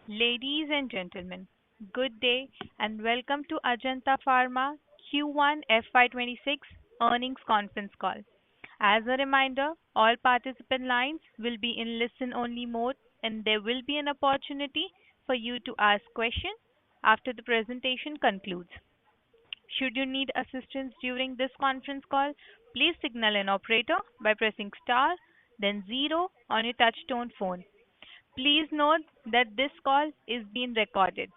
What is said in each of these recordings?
Ladies and gentlemen, good day and welcome to Ajanta Pharma Q1 FY26 earnings conference call. As a reminder, all participant lines will be in listen-only mode and there will be an opportunity for you to ask questions after the presentation concludes. Should you need assistance during this conference call, please signal an operator by pressing star, then zero on your touchtone phone. Please note that this call is being recorded.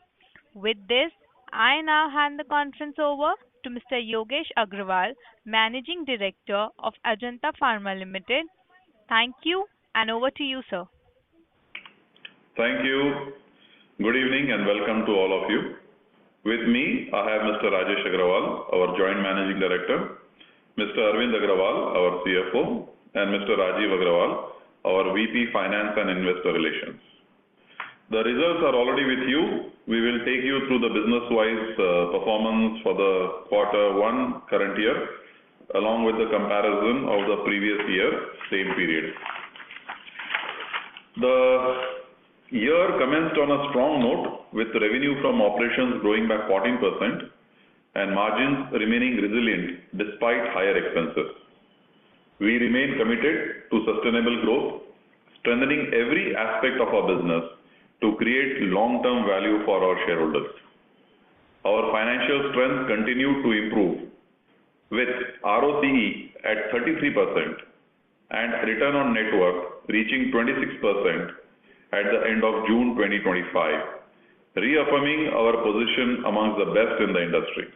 With this, I now hand the conference over to Mr. Yogesh Agrawal, Managing Director of Ajanta Pharma Ltd. Thank you, and over to you, sir. Thank you. Good evening and welcome to all of you. With me, I have Mr. Rajesh Agrawal, our Joint Managing Director, Mr. Arvind Agrawal, our CFO, and Mr. Rajiv Agrawal, our VP Finance and Investor Relations. The results are already with you. We will take you through the business-wise performance for the Q1 current year, along with the comparison of the previous year, same period. The year commenced on a strong note with revenue from operations growing by 14% and margins remaining resilient despite higher expenses. We remain committed to sustainable growth, strengthening every aspect of our business to create long-term value for our shareholders. Our financial strength continued to improve with ROCE at 33% and return on net worth reaching 26% at the end of June 2025, reaffirming our position amongst the best in the industry.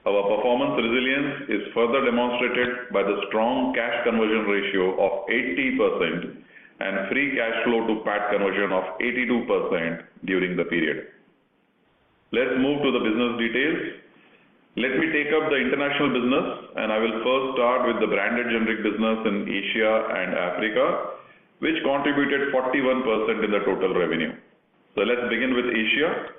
Our performance resilience is further demonstrated by the strong cash conversion ratio of 80% and free cash flow to PAT conversion of 82% during the period. Let's move to the business details. Let me take up the international business, and I will first start with the branded generic business in Asia and Africa, which contributed 41% in the total revenue. So let's begin with Asia.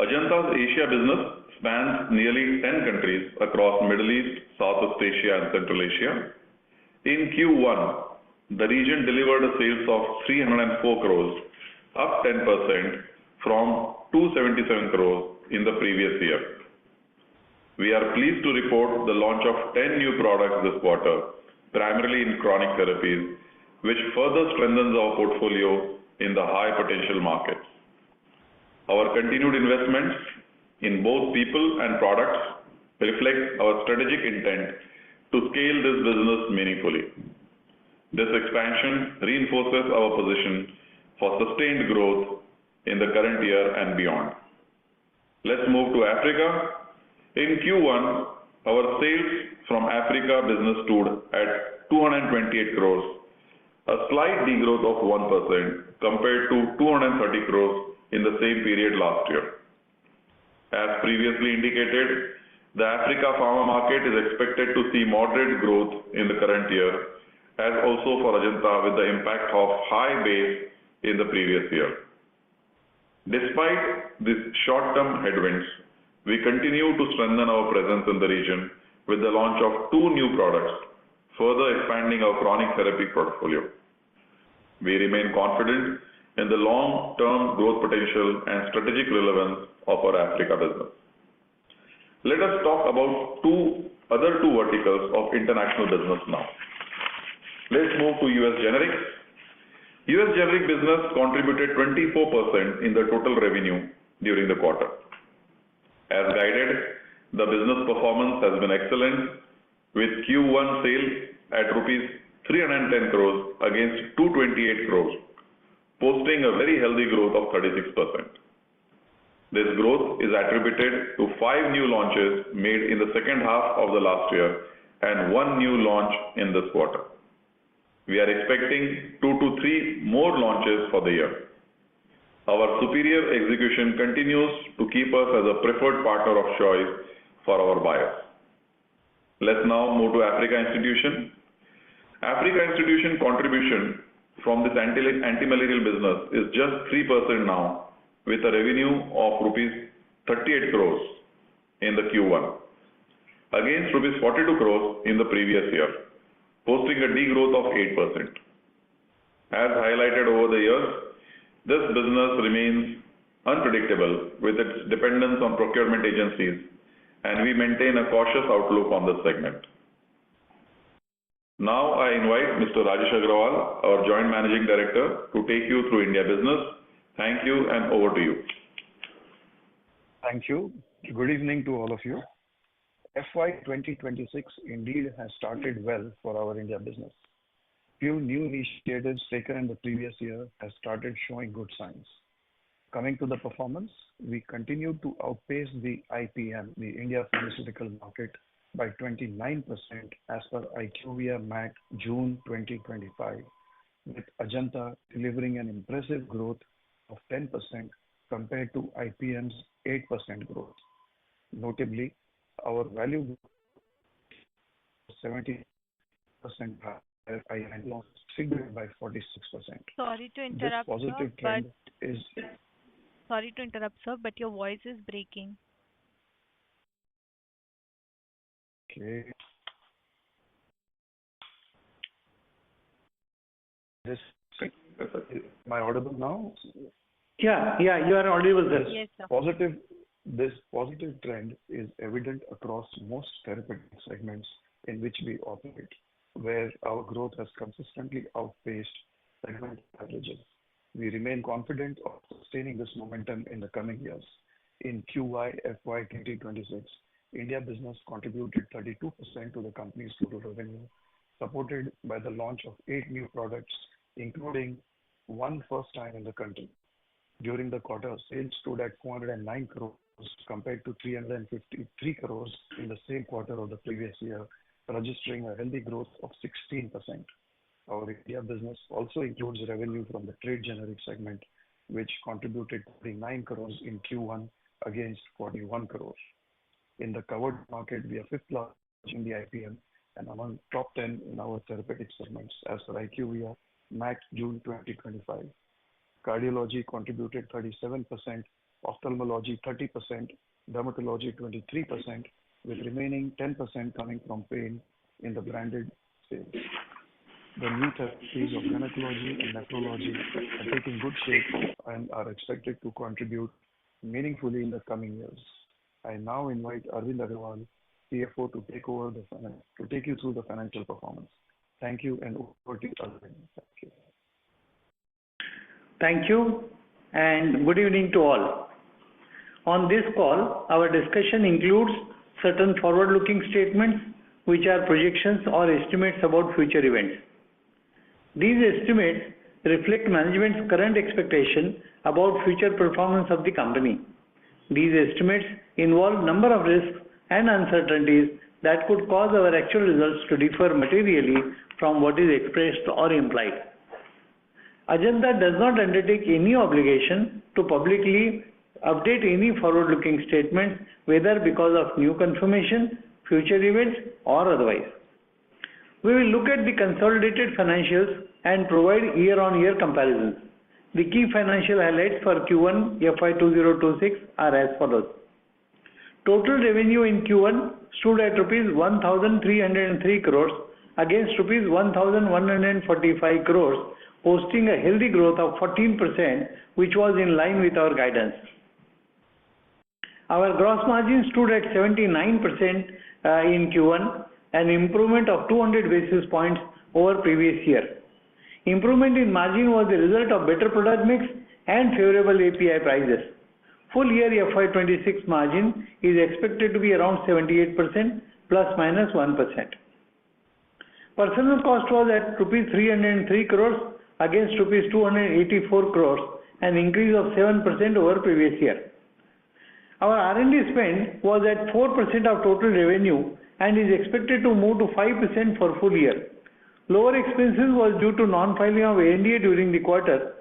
Ajanta's Asia business spans nearly 10 countries across Middle East, Southeast Asia and Central Asia. In Q1, the region delivered a sales of 304 crores, up 10% from 277 crores in the previous year. We are pleased to report the launch of 10 new products this quarter, primarily in chronic therapies, which further strengthens our portfolio in the high potential markets. Our continued investments in both people and products reflect our strategic intent to scale this business meaningfully. This expansion reinforces our position for sustained growth in the current year and beyond. Let's move to Africa. In Q1, our sales from Africa business stood at 228 crores, a slight degrowth of 1% compared to 230 crores in the same period last year. As previously indicated, the Africa pharma market is expected to see moderate growth in the current year, as also for Ajanta with the impact of high base in the previous year. Despite these short-term headwinds, we continue to strengthen our presence in the region with the launch of 2 new products, further expanding our chronic therapy portfolio. We remain confident in the long-term growth potential and strategic relevance of our Africa business. Let us talk about other two verticals of international business now. Let's move to US Generics. US Generic business contributed 24% in the total revenue during the quarter. As guided, the business performance has been excellent with Q1 sales at rupees 310 crores against 228 crores, posting a very healthy growth of 36%. This growth is attributed to 5 new launches made in the second half of the last year and 1 new launch in this quarter. We are expecting 2 to 3 more launches for the year. Our superior execution continues to keep us as a preferred partner of choice for our buyers. Let's now move to Africa Institution. Africa Institution contribution from this anti-malarial business is just 3% now, with a revenue of rupees 38 crores in the Q1 against rupees 42 crores in the previous year, posting a degrowth of 8%. As highlighted over the years, This business remains unpredictable with its dependence on procurement agencies, and we maintain a cautious outlook on this segment. Now I invite Mr. Rajesh Agrawal, our Joint Managing Director, to take you through India business. Thank you, and over to you. Thank you. Good evening to all of you. FY2026 indeed has started well for our India business. Few new initiatives taken in the previous year have started showing good signs. Coming to the performance, we continue to outpace the IPM, the India pharmaceutical market, by 29% as per IQVIA MAT June 2025, with Ajanta delivering an impressive growth of 10% compared to IPM's 8% growth. Notably, our value growth 70% higher, and lost figured by 46%. Sorry to interrupt, this positive sir, trend is. Sorry to interrupt, sir, but your voice is breaking. Okay. Am I audible now? Yeah, you are audible, sir. Yes, sir. This positive trend is evident across most therapeutic segments in which we operate, where our growth has consistently outpaced segment averages. We remain confident of sustaining this momentum in the coming years. In QY FY 2026, India business contributed 32% to the company's total revenue, supported by the launch of 8 new products, including one first time in the country. During the quarter, sales stood at 409 crores compared to 353 crores in the same quarter of the previous year, registering a healthy growth of 16%. Our India business also includes revenue from the trade generic segment, which contributed 39 crores in Q1 against 41 crores. In the covered market, we are fifth largest in the IPM and among top 10 in our therapeutic segments as per IQVIA MAT June 2025. Cardiology contributed 37%, ophthalmology 30%, dermatology 23%, with remaining 10% coming from pain in the branded sales. The new therapies of gynecology and nephrology are taking good shape and are expected to contribute meaningfully in the coming years. I now invite Arvind Agrawal, CFO, to take you through the financial performance. Thank you, and over to Arvind. Thank you. Thank you, and good evening to all. On this call, our discussion includes certain forward-looking statements which are projections or estimates about future events. These estimates reflect management's current expectation about future performance of the company. These estimates involve number of risks and uncertainties that could cause our actual results to differ materially from what is expressed or implied. Ajanta does not undertake any obligation to publicly update any forward-looking statements, whether because of new confirmation, future events, or otherwise. We will look at the consolidated financials and provide year-on-year comparisons. The key financial highlights for Q1 FY 2026 are as follows. Total revenue in Q1 stood at rupees 1,303 crores against rupees 1,145 crores, posting a healthy growth of 14%, which was in line with our guidance. Our gross margin stood at 79% in Q1, an improvement of 200 basis points over previous year. Improvement in margin was the result of better product mix and favorable API prices. Full year FY26 margin is expected to be around 78% plus minus 1%. Personnel cost was at rupees 303 crores against rupees 284 crores, an increase of 7% over previous year. Our R&D spend was at 4% of total revenue and is expected to move to 5% for full year. Lower expenses was due to non-filing of ANDA during the quarter.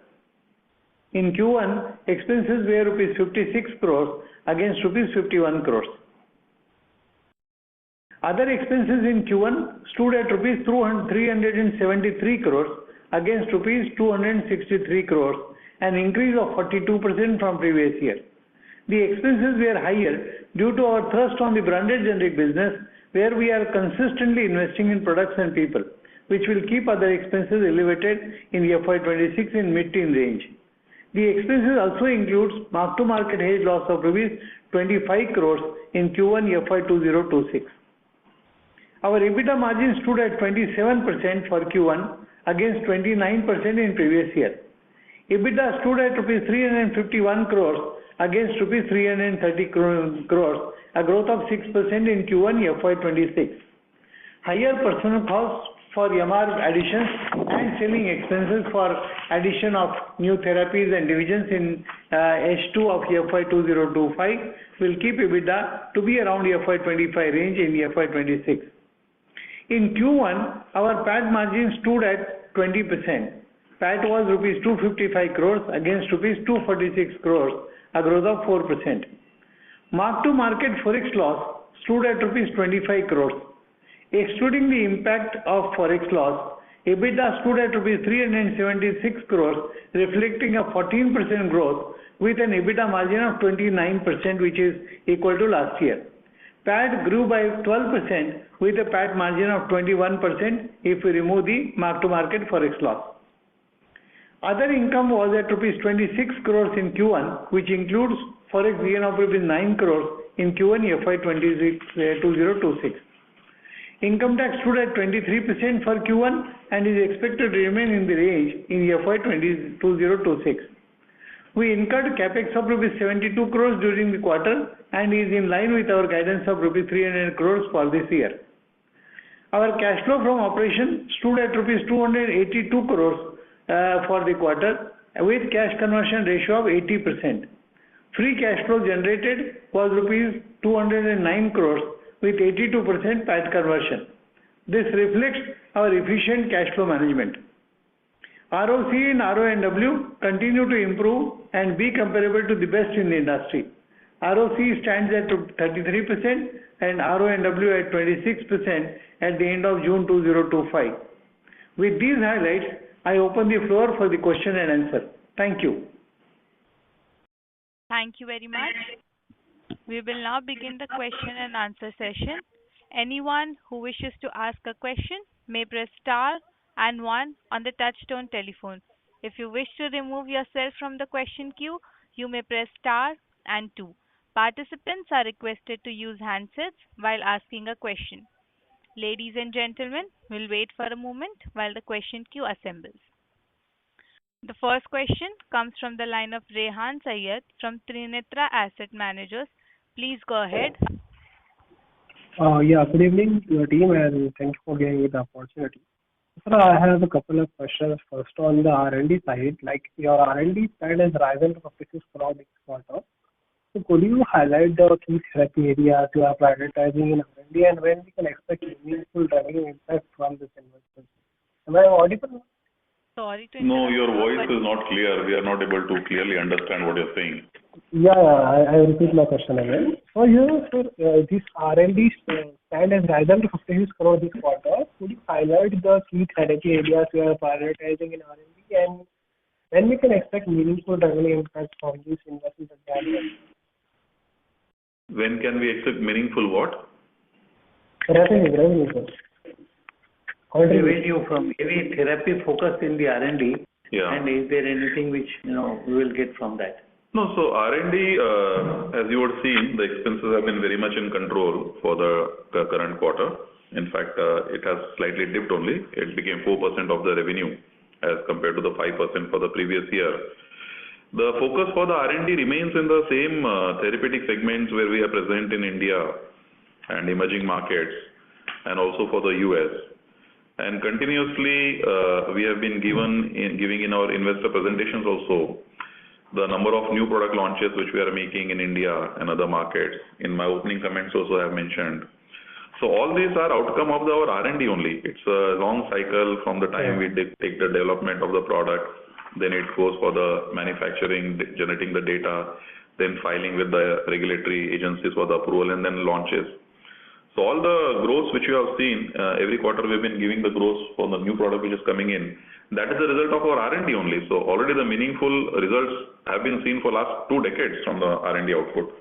In Q1, expenses were rupees 56 crores against rupees 51 crores. Other expenses in Q1 stood at rupees 373 crores against rupees 263 crores, an increase of 42% from previous year. The expenses were higher due to our thrust on the branded generic business, where we are consistently investing in products and people, which will keep other expenses elevated in FY26 in mid-teen range. The expenses also includes mark-to-market hedge loss of rupees 25 crores in Q1 FY2026. Our EBITDA margin stood at 27% for Q1 against 29% in previous year. EBITDA stood at rupees 351 crores against rupees 330 crores, a growth of 6% in Q1 FY26. Higher personnel costs for MR additions and selling expenses for addition of new therapies and divisions in H2 of FY2025 will keep EBITDA to be around FY25 range in FY26. In Q1, our PAT margin stood at 20%. PAT was rupees 255 crores against rupees 246 crores, a growth of 4%. Mark-to-market forex loss stood at rupees 25 crores. Excluding the impact of forex loss, EBITDA stood at rupees 376 crores, reflecting a 14% growth with an EBITDA margin of 29%, which is equal to last year. PAT grew by 12% with a PAT margin of 21% if we remove the mark-to-market forex loss. Other income was at rupees 26 crores in Q1, which includes forex gain of rupees 9 crores in Q1 FY2026. Income tax stood at 23% for Q1 and is expected to remain in the range in FY2026. We incurred capex of rupees 72 crores during the quarter and is in line with our guidance of rupees 300 crores for this year. Our cash flow from operation stood at rupees 282 crores for the quarter with cash conversion ratio of 80%. Free cash flow generated was rupees 209 crores with 82% PAT conversion. This reflects our efficient cash flow management. ROC and RONW continue to improve and be comparable to the best in the industry. ROC stands at 33% and RONW at 26% at the end of June 2025. With these highlights, I open the floor for the question and answer. Thank you. Thank you very much. We will now begin the question and answer session. Anyone who wishes to ask a question may press star and 1 on the touchtone telephone. If you wish to remove yourself from the question queue, you may press star and 2. Participants are requested to use handsets while asking a question. Ladies and gentlemen, we'll wait for a moment while the question queue assembles. The first question comes from the line of Rehan Syed from Trinetra Asset Managers. Please go ahead. Good evening to your team and thank you for giving me the opportunity. Sir, I have a couple of questions. First, on the R&D side, like your R&D spend has risen to 56 crore this quarter. So could you highlight the key therapy areas you are prioritizing in R&D and when we can expect meaningful revenue impact from this investment? Am I audible? Sorry to interrupt. No, your voice is not clear. We are not able to clearly understand what you're saying. I repeat my question again. So here, sir, this R&D spend has risen to 56 crore this quarter. Could you highlight the key therapy areas you are prioritizing in R&D and when we can expect meaningful revenue impact from these investments? When can we expect meaningful what? Revenue, sir. Revenue from any therapy focus in the R&D. Yeah. And is there anything which we will get from that? No, so R&D, as you would see, the expenses have been very much in control for the current quarter. In fact, it has slightly dipped only. It became 4% of the revenue as compared to the 5% for the previous year. The focus for the R&D remains in the same therapeutic segments where we are present in India and emerging markets and also for the US. And continuously, we have been giving in our investor presentations also the number of new product launches which we are making in India and other markets. In my opening comments also I have mentioned. So all these are outcome of our R&D only. It's a long cycle from the time we take the development of the product, then it goes for the manufacturing, generating the data, then filing with the regulatory agencies for the approval and then launches. So all the growth which you have seen, every quarter we've been giving the growth for the new product which is coming in. That is the result of our R&D only. So already the meaningful results have been seen for last 2 decades from the R&D output.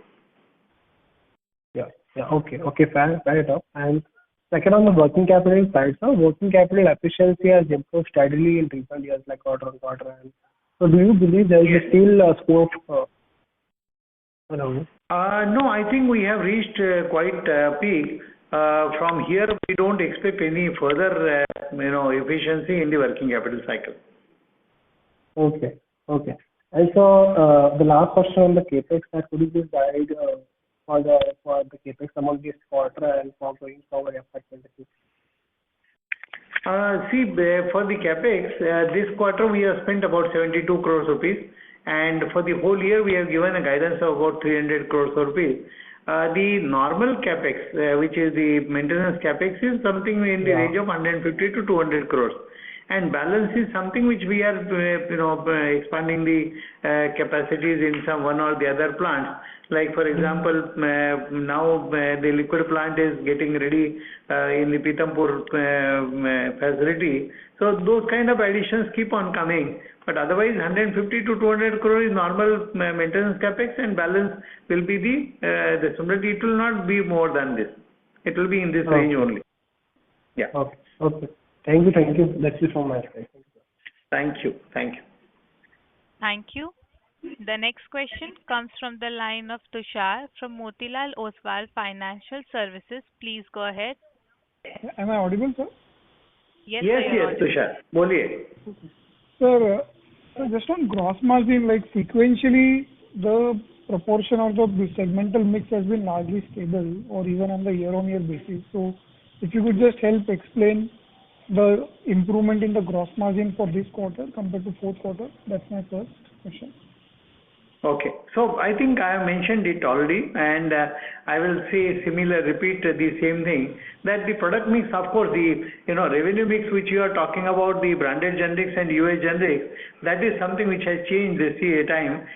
Okay, fair enough. And second, on the working capital side, so working capital efficiency has improved steadily in recent years, like quarter on quarter. And So do you believe there is still a scope around? No, I think we have reached quite peak. From here, we don't expect any further, efficiency in the working capital cycle. Okay. Okay. And so, the last question on the CapEx, that could you please guide for the CapEx among this quarter and for going forward FY2026? For the CapEx, this quarter we have spent about 72 crores rupees, and for the whole year we have given a guidance of about 300 crores rupees. The normal CapEx, which is the maintenance CapEx, is something in the range of 150 to 200 crores. And balance is something which we are, expanding the capacities in some one or the other plants. Like for example, now the liquid plant is getting ready in the Pithampur facility. So those kind of additions keep on coming. But otherwise, 150 to 200 crore is normal maintenance capex, and balance will be the similarity. It will not be more than this. It will be in this range only. Yeah. Okay. Okay. Thank you. Thank you. That's it from my side. Thank you. Thank you. Thank you. The next question comes from the line of Tushar from Motilal Oswal Financial Services. Please go ahead. Am I audible, sir? Yes, Yes, Tushar. Boliye. Sir, just on gross margin, like sequentially, the proportion of the segmental mix has been largely stable or even on the year-on-year basis. So if you could just help explain the improvement in the gross margin for this quarter compared to fourth quarter. That's my first question. Okay. So I think I have mentioned it already, and I will repeat the same thing, that the product mix, of course, the revenue mix which you are talking about, the branded generics and US generics, that is something which has changed this year time.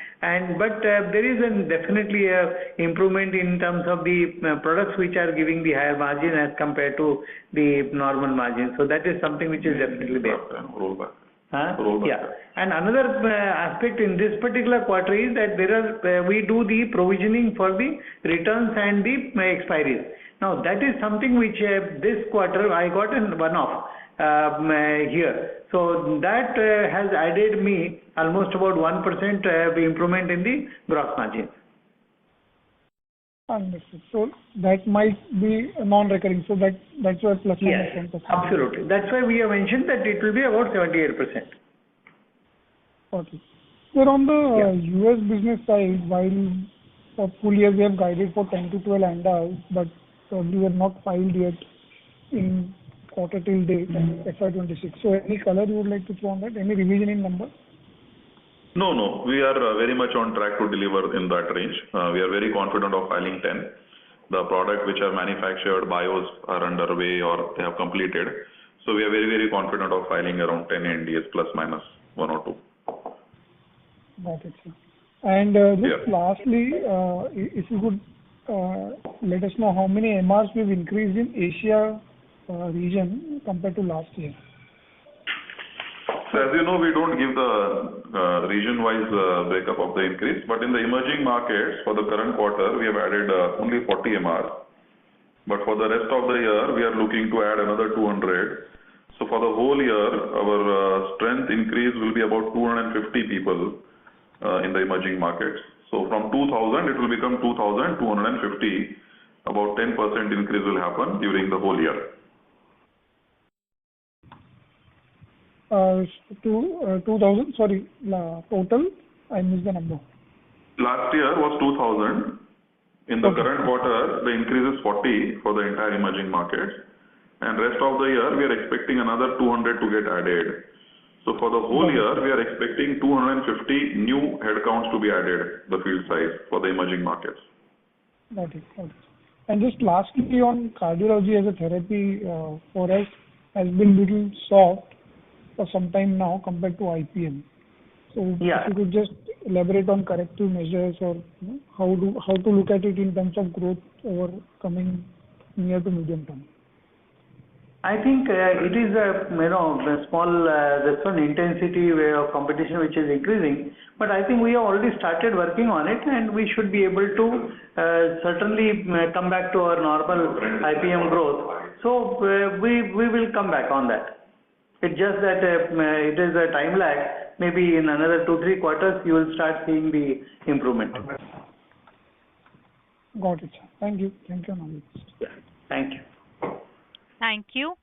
But there is definitely a improvement in terms of the products which are giving the higher margin as compared to the normal margin. So that is something which is definitely there. Rollback. Yeah, and another aspect in this particular quarter is that we do the provisioning for the returns and the expiries. Now that is something which this quarter I got in one-off here. So that has added me almost about 1% improvement in the gross margin. Understood. So that might be non-recurring. So that's why plus yes, absolutely. That's why we have mentioned that it will be about 78%. Okay. So on the US business side, while for full year we have guided for 10 to 12 ANDAs, but we have not filed yet in quarter till date, FY26. So any color you would like to throw on that? Any revision in number? No. We are very much on track to deliver in that range. We are very confident of filing 10. The product which are manufactured, bios are underway or they have completed. So we are very, very confident of filing around 10 NDAs plus minus 1 or 2. Got it, sir. And just lastly, if you could let us know how many MRs we've increased in Asia region compared to last year. So as you know, we don't give the region-wise breakup of the increase, but in the emerging markets for the current quarter, we have added only 40 MRs. But for the rest of the year, we are looking to add another 200. So for the whole year, our strength increase will be about 250 people in the emerging markets. So from 2,000, it will become 2,250. About 10% increase will happen during the whole year. 2,000, sorry, total, I missed the number. Last year was 2,000. In the current quarter, the increase is 40 for the entire emerging markets. And rest of the year, we are expecting another 200 to get added. So for the whole year, we are expecting 250 new headcounts to be added, the field size for the emerging markets. Got it. And just lastly on cardiology as a therapy for us has been little soft for some time now compared to IPM. So if you could just elaborate on corrective measures or how to look at it in terms of growth over coming near to medium term. I think it is a small this one intensity way of competition which is increasing, but I think we have already started working on it, and we should be able to certainly come back to our normal IPM growth. So we will come back on that. It's just that it is a time lag. Maybe in another 2-3 quarters, you will start seeing the improvement. Got it, sir. Thank you. Thank you, Naveen. Yeah. Thank you. Thank you.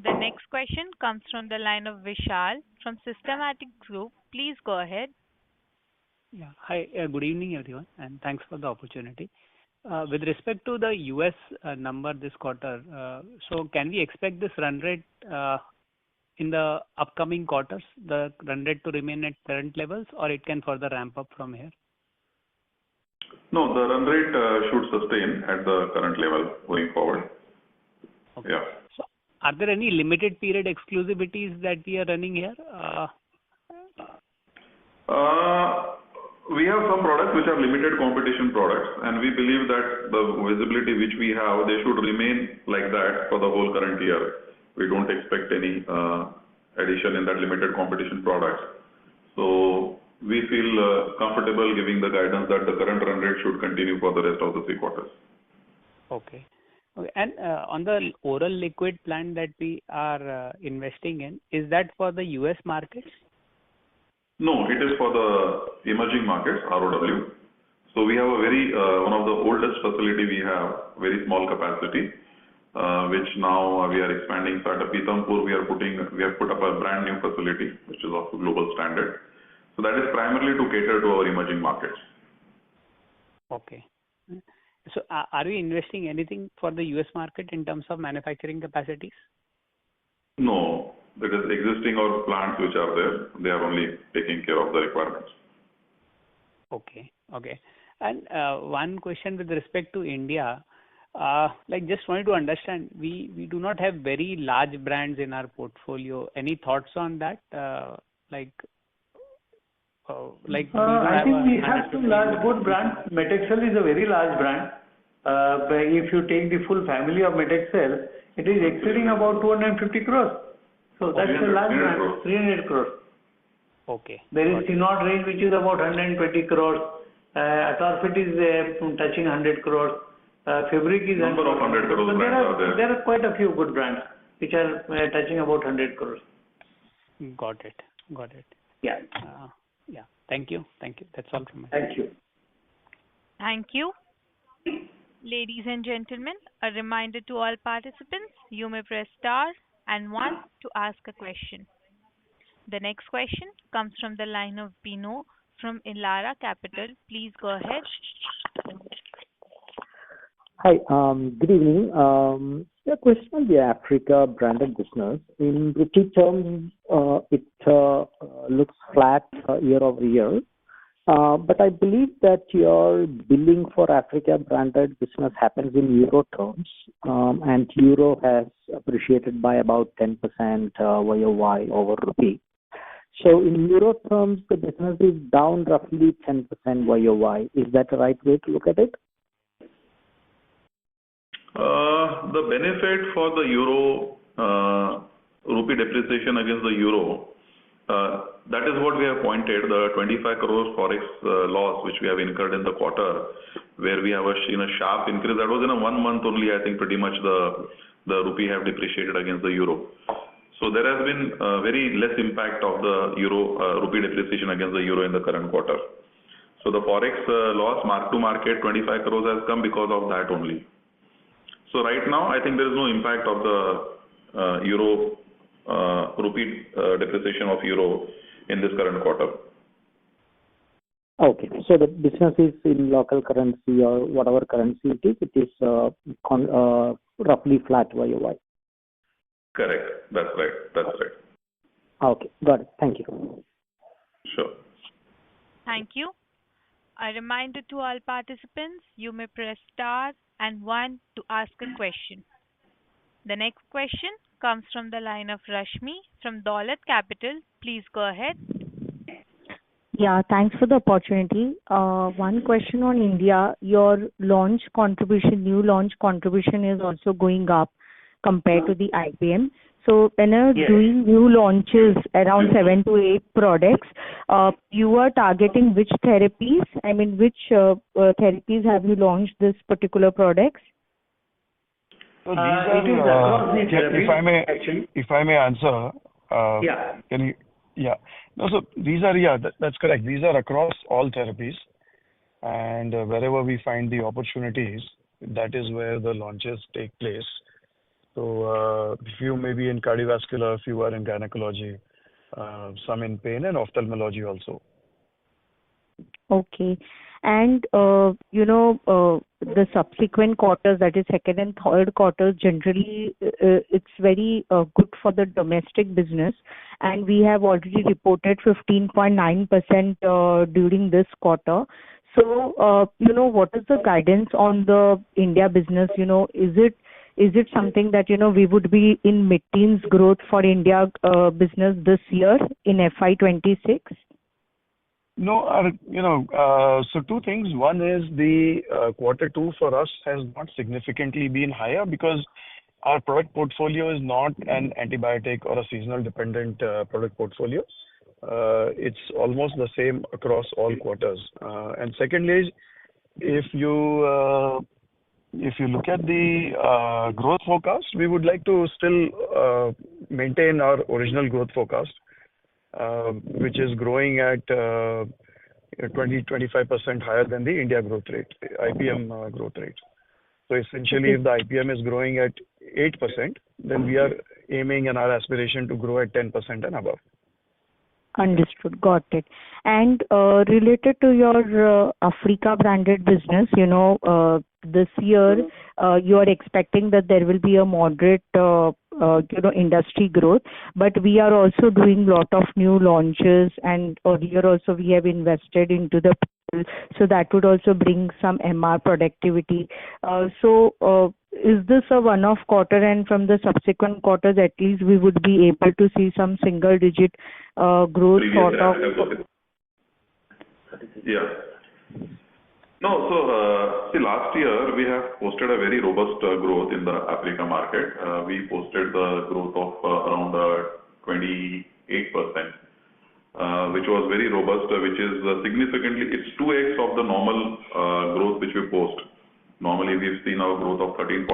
The next question comes from the line of Vishal from Systematic Group. Please go ahead. Yeah. Hi, good evening, everyone, and thanks for the opportunity. With respect to the US number this quarter, so can we expect this run rate in the upcoming quarters, the run rate to remain at current levels, or it can further ramp up from here? No, the run rate should sustain at the current level going forward. Okay. Yeah. So are there any limited period exclusivities that we are running here? We have some products which are limited competition products, and we believe that the visibility which we have, they should remain like that for the whole current year. We don't expect any addition in that limited competition products. So we feel comfortable giving the guidance that the current run rate should continue for the rest of the 3 quarters. Okay. Okay. And on the oral liquid plant that we are investing in, is that for the US markets? No, it is for the emerging markets, ROW. So we have a very, one of the oldest facility we have, very small capacity, which now we are expanding. So at Pithampur, we have put up a brand new facility, which is of global standard. So that is primarily to cater to our emerging markets. Okay. So are we investing anything for the US market in terms of manufacturing capacities? No, that is existing or plants which are there. They are only taking care of the requirements. Okay. Okay. And one question with respect to India, like just wanted to understand, we do not have very large brands in our portfolio. Any thoughts on that? I think we have some large good brands. Metexcel is a very large brand. If you take the full family of Metexcel, it is exceeding about 250 crores. So that's a large brand, 300 crores. Okay. There is Synod range which is about 120 crores. Atorfit is touching 100 crores. Fabric is number of 100 crores brands are there. There are quite a few good brands which are touching about 100 crores. Got it. Got it. Yeah. Yeah. Thank you. Thank you. That's all from me. Thank you. Thank you. Ladies and gentlemen, a reminder to all participants, you may press star and 1 to ask a question. The next question comes from the line of Bino from Elara Capital. Please go ahead. Hi, good evening. A question on the Africa branded business. In rupee terms, it looks flat year over year. But I believe that your billing for Africa branded business happens in euro terms, and euro has appreciated by about 10% YOY over rupee. So in euro terms, the business is down roughly 10% YOY. Is that the right way to look at it? The benefit for the euro, rupee depreciation against the euro, that is what we have pointed, the 25 crores forex loss which we have incurred in the quarter, where we have seen a sharp increase. That was in a 1 month only, I think pretty much the rupee have depreciated against the euro. So there has been very less impact of the euro rupee depreciation against the euro in the current quarter. So the forex loss mark to market 25 crores has come because of that only. So right now, I think there is no impact of the euro rupee depreciation of euro in this current quarter. Okay, so the business is in local currency or whatever currency it is roughly flat YOY. Correct. That's right. That's right. Okay, got it. Thank you. Sure. Thank you. A reminder to all participants, you may press star and 1 to ask a question. The next question comes from the line of Rashmi from Dolat Capital. Please go ahead. Yeah, thanks for the opportunity. One question on India. Your launch contribution, new launch contribution is also going up compared to the IPM. So when you're doing new launches around 7 to 8 products, you are targeting which therapies? I mean, which therapies have you launched this particular products? So these It is across the therapies, actually. if I may answer, Yeah. can you, yeah. No, so these are, yeah, that's correct. These are across all therapies, and wherever we find the opportunities, that is where the launches take place. So few maybe in cardiovascular, few are in gynecology, some in pain and ophthalmology also. Okay. And, the subsequent quarters, that is second and third quarters, generally, it's very good for the domestic business, and we have already reported 15.9% during this quarter. So, what is the guidance on the India business? Is it something that, we would be in mid-teens growth for India business this year in FY26? No, so two things. One is the quarter two for us has not significantly been higher because our product portfolio is not an antibiotic or a seasonal dependent product portfolio. It's almost the same across all quarters. And secondly, if you look at the growth forecast, we would like to still maintain our original growth forecast, which is growing at 20-25% higher than the India growth rate, IPM growth rate. So essentially, if the IPM is growing at 8%, then we are aiming and our aspiration to grow at 10% and above. Understood. Got it. And related to your Africa branded business, this year you are expecting that there will be a moderate, industry growth, but we are also doing lot of new launches, and earlier also we have invested into the people, so that would also bring some MR productivity. Is this a one-off quarter, and from the subsequent quarters at least we would be able to see some single digit growth sort of? Yeah. No, so see, last year we have posted a very robust growth in the Africa market. We posted the growth of around 28%, which was very robust, which is significantly, it's 2x of the normal growth which we post. Normally we've seen our growth of 13-14%.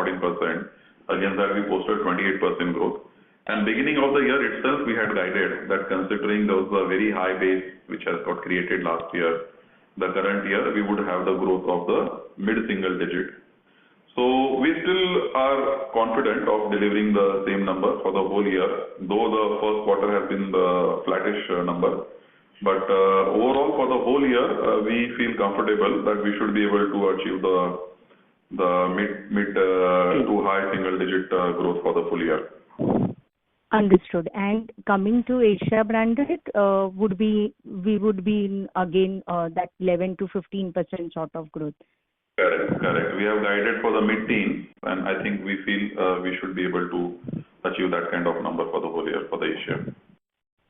Against that we posted 28% growth. And beginning of the year itself, we had guided that considering there was a very high base which has got created last year, the current year we would have the growth of the mid-single digit. So we still are confident of delivering the same number for the whole year, though the first quarter has been the flattish number. But overall for the whole year, we feel comfortable that we should be able to achieve the mid to high single digit growth for the full year. Understood. And coming to Asia branded, we would be in again that 11 to 15% sort of growth. Correct. We have guided for the mid-teen, and I think we feel we should be able to achieve that kind of number for the whole year for the Asia.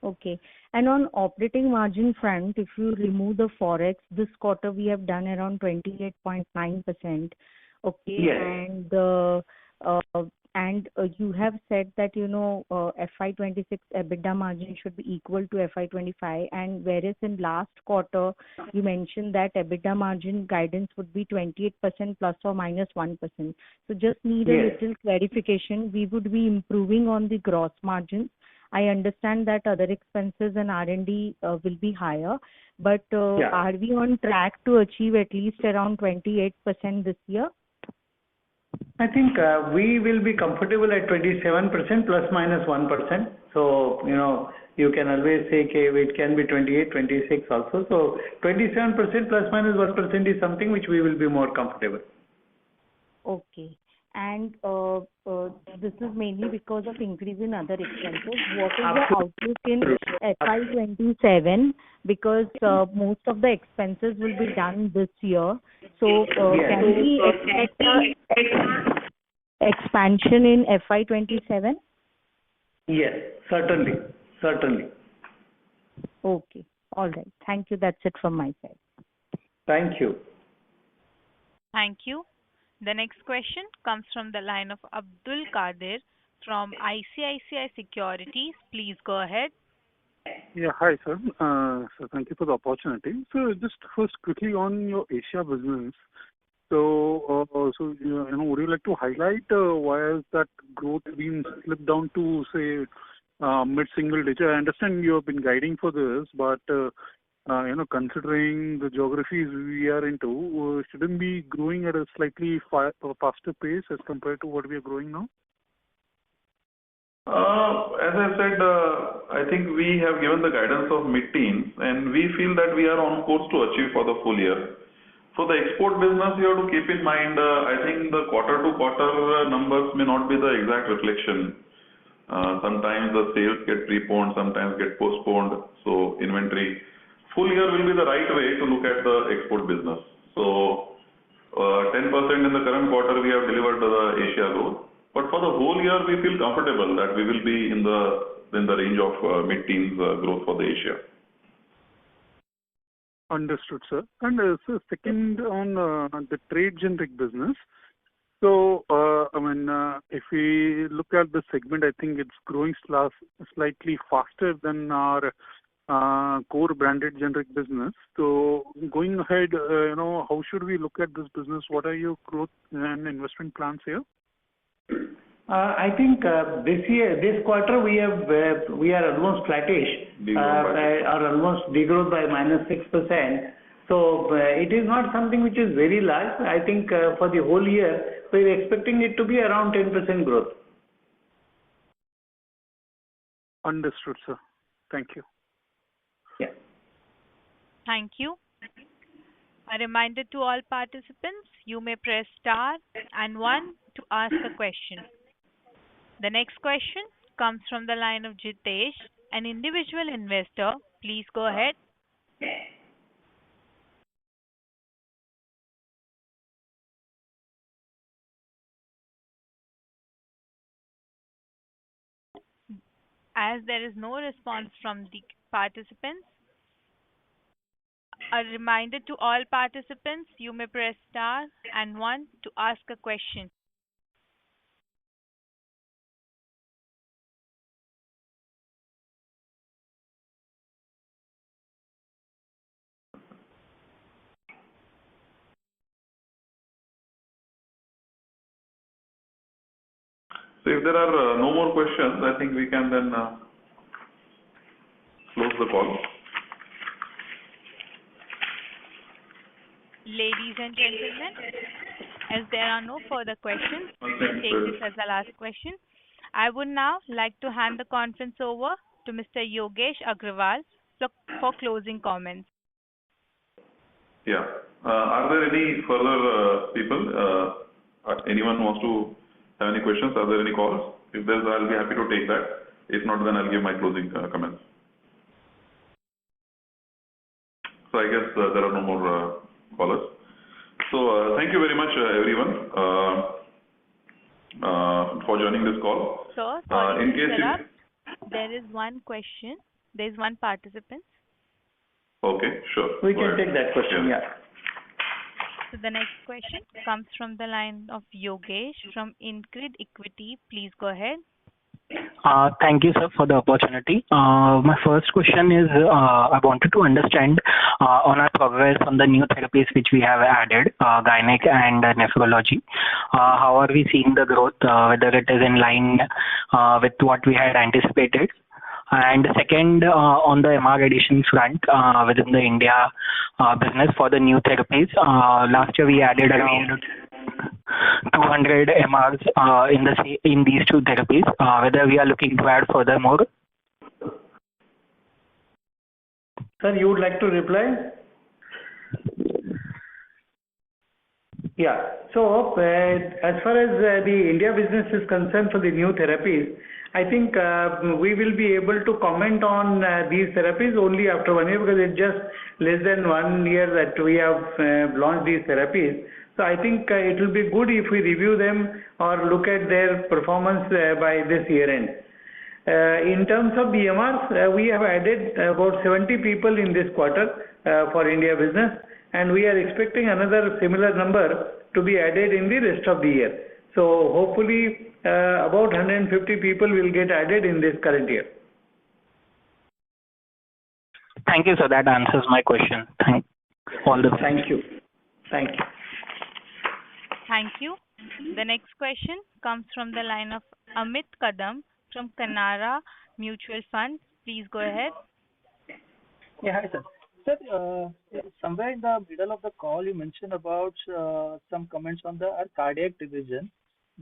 Okay. And on operating margin front, if you remove the forex, this quarter we have done around 28.9%. Okay. Yes. And you have said that, FY26 EBITDA margin should be equal to FY25, and whereas in last quarter, you mentioned that EBITDA margin guidance would be 28% plus or minus 1%. So just need a little clarification. We would be improving on the gross margins. I understand that other expenses and R&D will be higher, but are we on track to achieve at least around 28% this year? I think we will be comfortable at 27% plus minus 1%. So, you can always say, okay, it can be 28, 26 also. So 27% plus minus 1% is something which we will be more comfortable. Okay. And this is mainly because of increase in other expenses. What is the outlook in FY27? Because most of the expenses will be done this year. So can we expect expansion in FY27? Yes, certainly. Okay. All right. Thank you. That's it from my side. Thank you. Thank you. The next question comes from the line of Abdul Qadir from ICICI Securities. Please go ahead. Yeah, hi, sir. So thank you for the opportunity. So just first quickly on your Asia business. Would you like to highlight why has that growth been slipped down to, say, mid-single digit? I understand you have been guiding for this, but considering the geographies we are into, shouldn't be growing at a slightly faster pace as compared to what we are growing now? As I said, I think we have given the guidance of mid-teens, and we feel that we are on course to achieve for the full year. For the export business, you have to keep in mind, I think the quarter-to-quarter numbers may not be the exact reflection. Sometimes the sales get preponed, sometimes get postponed, so inventory. Full year will be the right way to look at the export business. So 10% in the current quarter we have delivered the Asia growth. But for the whole year, we feel comfortable that we will be in the range of mid-teens growth for the Asia. Understood, sir. And so second on the trade generic business. So, if we look at the segment, I think it's growing slightly faster than our core branded generic business. So, going ahead, how should we look at this business? What are your growth and investment plans here? I think this quarter we are almost flattish, or almost degrowth by -6%. So it is not something which is very large. I think for the whole year we are expecting it to be around 10% growth. Understood, sir. Thank you. Yeah. Thank you. A reminder to all participants, you may press star and 1 to ask a question. The next question comes from the line of Jitesh, an individual investor. Please go ahead. As there is no response from the participants, a reminder to all participants, you may press star and 1 to ask a question. So if there are no more questions, I think we can then close the call. Ladies and gentlemen, as there are no further questions, we take this as the last question. I would now like to hand the conference over to Mr. Yogesh Agrawal for closing comments. Yeah. Are there any further people? Anyone wants to have any questions? Are there any calls? If there's, I'll be happy to take that. If not, then I'll give my closing comments. So I guess there are no more callers. So thank you very much, everyone, for joining this call. Sir, sorry to interrupt. There is one question. There is one participant. Okay, sure. We can take that question, yeah. So the next question comes from the line of Yogesh from Incred Equity. Please go ahead. Thank you, sir, for the opportunity. My first question is, I wanted to understand on our progress on the new therapies which we have added, gynec and nephrology. How are we seeing the growth, whether it is in line with what we had anticipated? And second, on the MR addition front within the India business for the new therapies, last year we added around 200 MRs in these two therapies, whether we are looking to add further more. Sir, you would like to reply? Yeah. So, as far as the India business is concerned for the new therapies, I think we will be able to comment on these therapies only after 1 year, because it's just less than 1 year that we have launched these therapies. So I think it will be good if we review them or look at their performance by this year end. In terms of the MRs, we have added about 70 people in this quarter for India business, and we are expecting another similar number to be added in the rest of the year. So hopefully about 150 people will get added in this current year. Thank you, sir. That answers my question. Thank you. Thank you. Thank you. Thank you. The next question comes from the line of Amit Kadam from Canara Mutual Fund. Please go ahead. Yeah, hi, sir. Sir, somewhere in the middle of the call, you mentioned about some comments on the our cardiac division,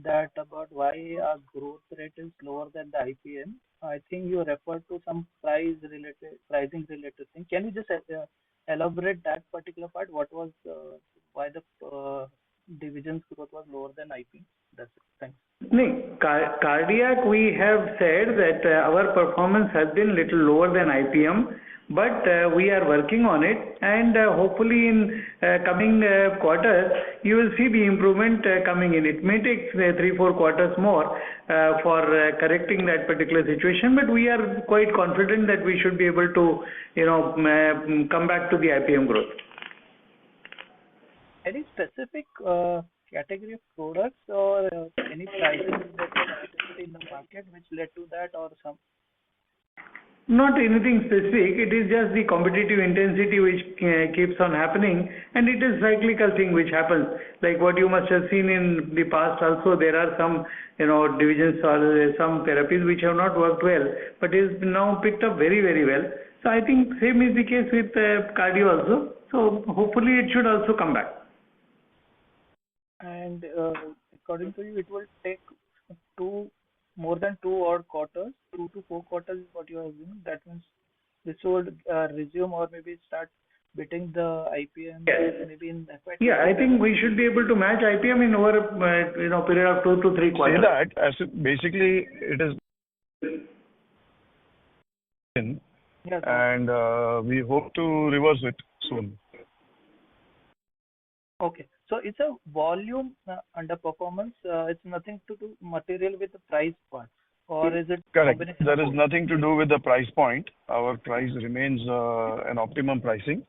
that about why our growth rate is lower than the IPM. I think you referred to some pricing related thing. Can you just elaborate that particular part? What was why the division's growth was lower than IPM? That's it. Thanks. No, cardiac, we have said that our performance has been little lower than IPM, but we are working on it, and hopefully in coming quarters, you will see the improvement coming in. It may take 3-4 quarters more for correcting that particular situation, but we are quite confident that we should be able to, come back to the IPM growth. Any specific category of products or any pricing that was in the market which led to that, or some? Not anything specific. It is just the competitive intensity which keeps on happening, and it is cyclical thing which happens. Like what you must have seen in the past also, there are some, divisions or some therapies which have not worked well, but is now picked up very, very well. So I think same is the case with cardio also. So hopefully it should also come back. And according to you, it will take more than 2 odd quarters, 2 to 4 quarters is what you are assuming. That means this would resume or maybe start beating the IPM maybe in FY2025. Yeah, I think we should be able to match IPM in over period of 2 to 3 quarters. Say that as basically it is and we hope to reverse it soon. Okay. So it's a volume underperformance. It's nothing to do material with the price part, or is it? Correct. There is nothing to do with the price point. Our price remains an optimum pricing.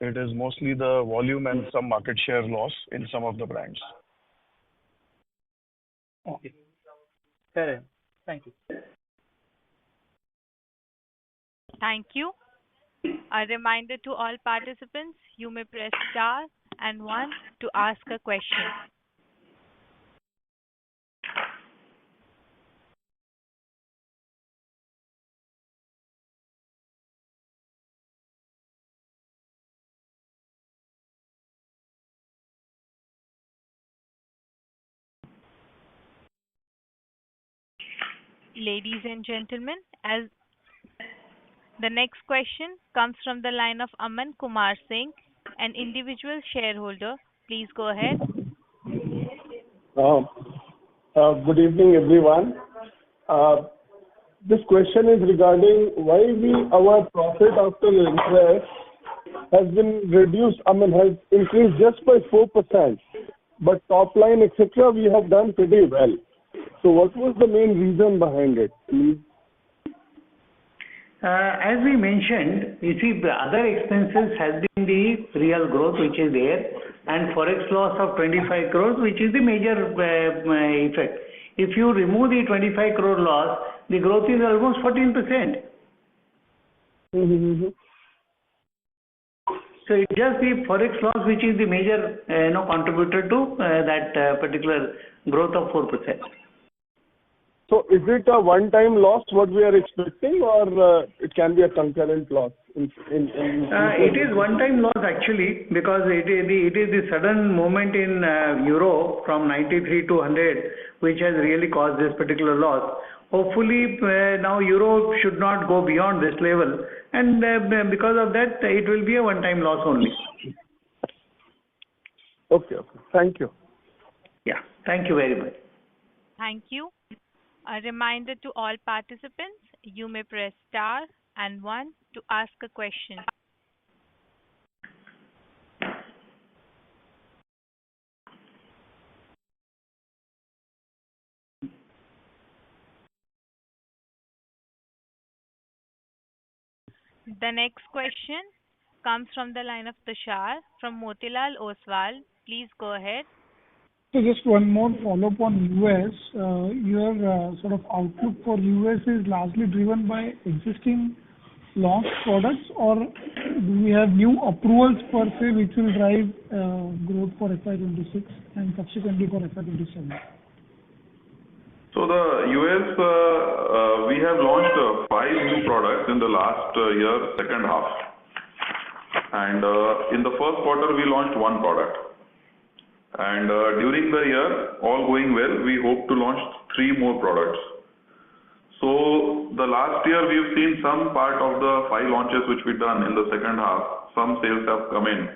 It is mostly the volume and some market share loss in some of the brands. Okay. Fair enough. Thank you. Thank you. A reminder to all participants, you may press star and 1 to ask a question. Ladies and gentlemen, as the next question comes from the line of Aman Kumar Singh, an individual shareholder. Please go ahead. Good evening, everyone. This question is regarding why our profit after interest has been reduced, has increased just by 4%, but top line, etc., we have done pretty well. So what was the main reason behind it, please? As we mentioned, you see, the other expenses has been the real growth which is there, and forex loss of 25 crores, which is the major effect. If you remove the 25 crore loss, the growth is almost 14%. So it's just the forex loss which is the major contributor to that particular growth of 4%. So is it a one-time loss what we are expecting, or it can be a concurrent loss? It is one-time loss actually, because it is the sudden movement in euro from 93 to 100 which has really caused this particular loss. Hopefully now euro should not go beyond this level, and because of that it will be a one-time loss only. Okay. Thank you. Yeah, thank you very much. Thank you. A reminder to all participants, you may press star and 1 to ask a question. The next question comes from the line of Tushar from Motilal Oswal. Please go ahead. So just one more follow-up on US. Your sort of outlook for US is largely driven by existing launched products, or do we have new approvals per se which will drive growth for FY26 and subsequently for FY27? So the US, we have launched 5 new products in the last year, second half. And in the first quarter, we launched 1 product. And during the year, all going well, we hope to launch 3 more products. So the last year, we've seen some part of the 5 launches which we done in the second half. Some sales have come in.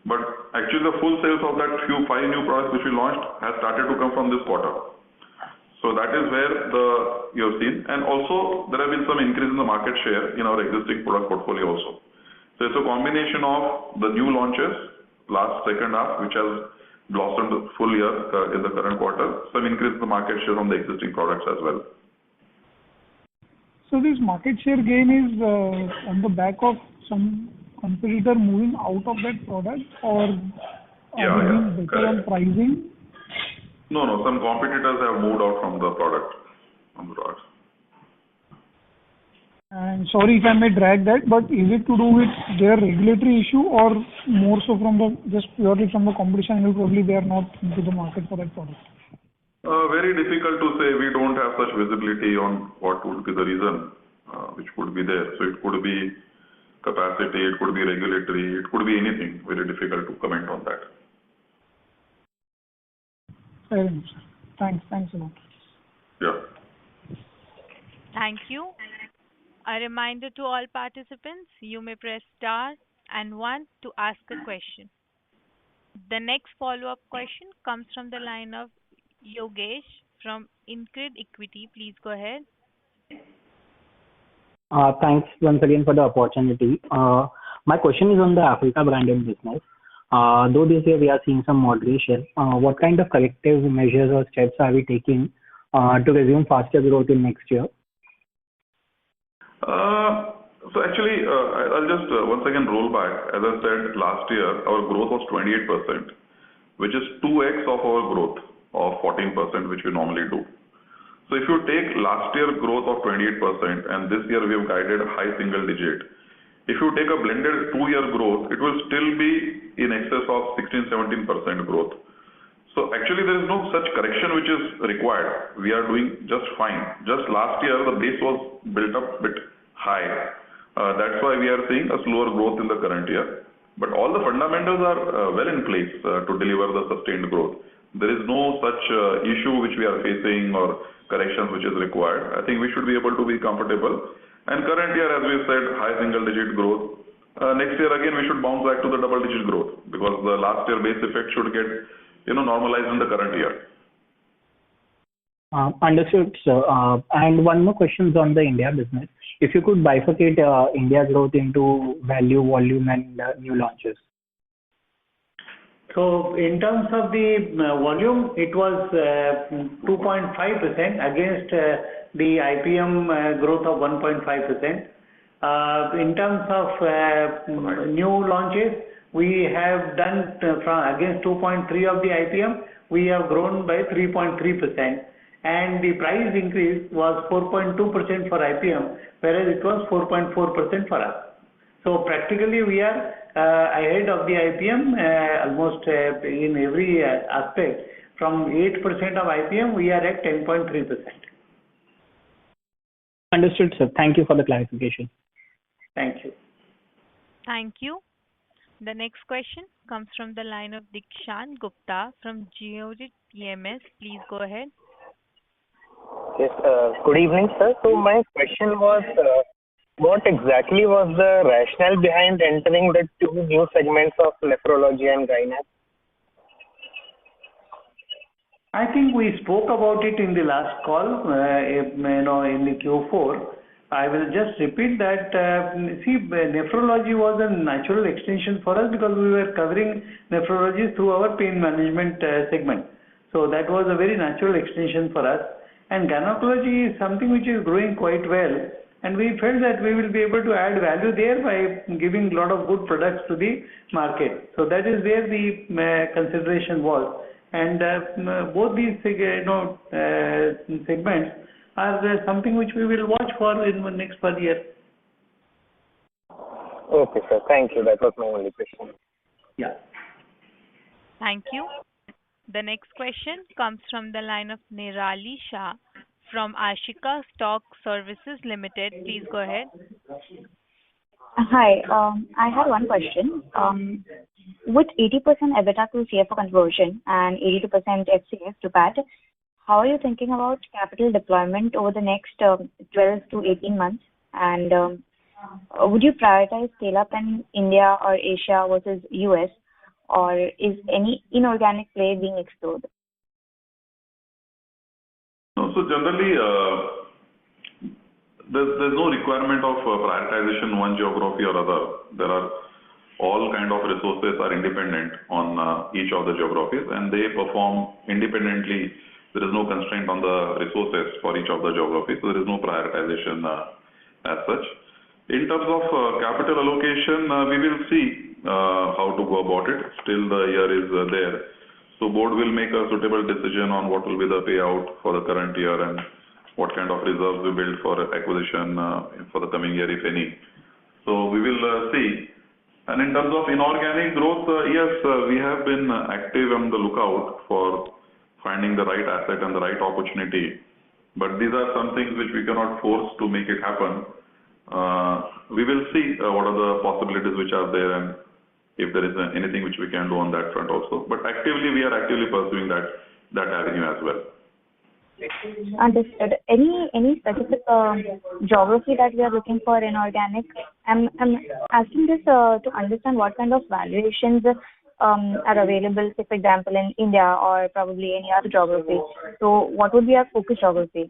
But actually, the full sales of that 5 new products which we launched has started to come from this quarter. So that is where you have seen. And also, there have been some increase in the market share in our existing product portfolio also. So it's a combination of the new launches, second half, which has blossomed full year in the current quarter, some increase in the market share on the existing products as well. So this market share gain is on the back of some competitor moving out of that product, or are we being better on pricing? No, some competitors have moved out from the product. And sorry if I may drag that, but is it to do with their regulatory issue or more so from just purely from the competition, and probably they are not into the market for that product? Very difficult to say. We don't have such visibility on what would be the reason which would be there. So it could be capacity, it could be regulatory, it could be anything. Very difficult to comment on that. Fair enough, sir. Thanks a lot. Yeah. Thank you. A reminder to all participants, you may press star and 1 to ask a question. The next follow-up question comes from the line of Yogesh from InCred Equity. Please go ahead. Thanks once again for the opportunity. My question is on the Africa branded business. Though this year we are seeing some moderation, what kind of corrective measures or steps are we taking to resume faster growth in next year? So actually, I'll just once again roll back. As I said, last year our growth was 28%, which is 2x of our growth of 14%, which we normally do. So if you take last year growth of 28% and this year we have guided high single digit, if you take a blended 2-year growth, it will still be in excess of 16-17% growth. So actually there is no such correction which is required. We are doing just fine. Just last year the base was built up a bit high. That's why we are seeing a slower growth in the current year. But all the fundamentals are well in place to deliver the sustained growth. There is no such issue which we are facing or corrections which is required. I think we should be able to be comfortable. And current year, as we said, high single digit growth. Next year again we should bounce back to the double digit growth because the last year base effect should get normalized in the current year. Understood, sir. And one more question on the India business. If you could bifurcate India growth into value, volume, and new launches. So in terms of the volume, it was 2.5% against the IPM growth of 1.5%. In terms of new launches, we have done against 2.3 of the IPM, we have grown by 3.3%. And the price increase was 4.2% for IPM, whereas it was 4.4% for us. So practically we are ahead of the IPM almost in every aspect. From 8% of IPM, we are at 10.3%. Understood, sir. Thank you for the clarification. Thank you. Thank you. The next question comes from the line of Dikshant Gupta from Geojit PMS. Please go ahead. Yes, good evening, sir. So my question was, what exactly was the rationale behind entering the 2 new segments of nephrology and gynec? I think we spoke about it in the last call, in the Q4. I will just repeat that, nephrology was a natural extension for us because we were covering nephrology through our pain management segment. So that was a very natural extension for us. And gynecology is something which is growing quite well. And we felt that we will be able to add value there by giving a lot of good products to the market. So that is where the consideration was. And both these segments are something which we will watch for in the next 1 year. Okay, sir. Thank you. That was my only question. Yeah. Thank you. The next question comes from the line of Nirali Shah from Ashika Stock Services Limited. Please go ahead. Hi. I have one question. With 80% EBITDA to CFO conversion and 82% FCF to PAT, how are you thinking about capital deployment over the next 12 to 18 months? And would you prioritize scale-up in India or Asia versus US, or is any inorganic play being explored? No, so generally, there's no requirement of prioritization one geography or other. There are all kind of resources are independent on each of the geographies, and they perform independently. There is no constraint on the resources for each of the geographies, so there is no prioritization as such. In terms of capital allocation, we will see how to go about it. Still the year is there. So board will make a suitable decision on what will be the payout for the current year and what kind of reserves we build for acquisition for the coming year, if any. So we will see. And in terms of inorganic growth, yes, we have been active on the lookout for finding the right asset and the right opportunity. But these are some things which we cannot force to make it happen. We will see what are the possibilities which are there and if there is anything which we can do on that front also. But we are actively pursuing that avenue as well. Understood. Any specific geography that we are looking for inorganic? I'm asking this to understand what kind of valuations are available, say for example in India or probably any other geography. So what would be our focus geography?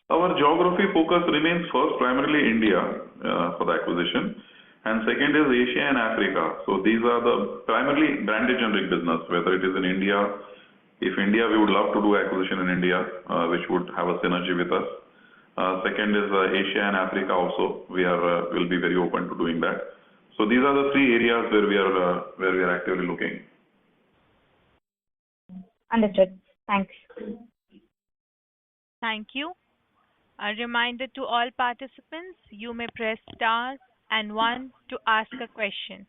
Our geography focus remains first primarily India for the acquisition, and second is Asia and Africa. So these are the primarily branded generic business, whether it is in India. If India, we would love to do acquisition in India, which would have a synergy with us. Second is Asia and Africa also. We will be very open to doing that. So these are the three areas where we are actively looking. Understood. Thanks. Thank you. A reminder to all participants, you may press star and 1 to ask a question.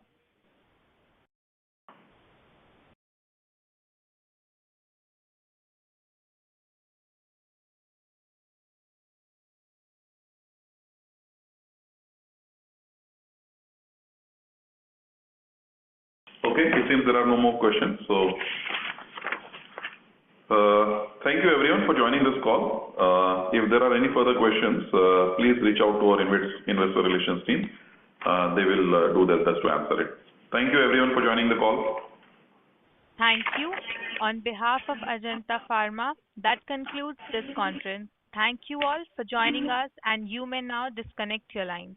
Okay, it seems there are no more questions. So thank you everyone for joining this call. If there are any further questions, please reach out to our investor relations team. They will do their best to answer it. Thank you everyone for joining the call. Thank you. On behalf of Ajanta Pharma, that concludes this conference. Thank you all for joining us, and you may now disconnect your lines.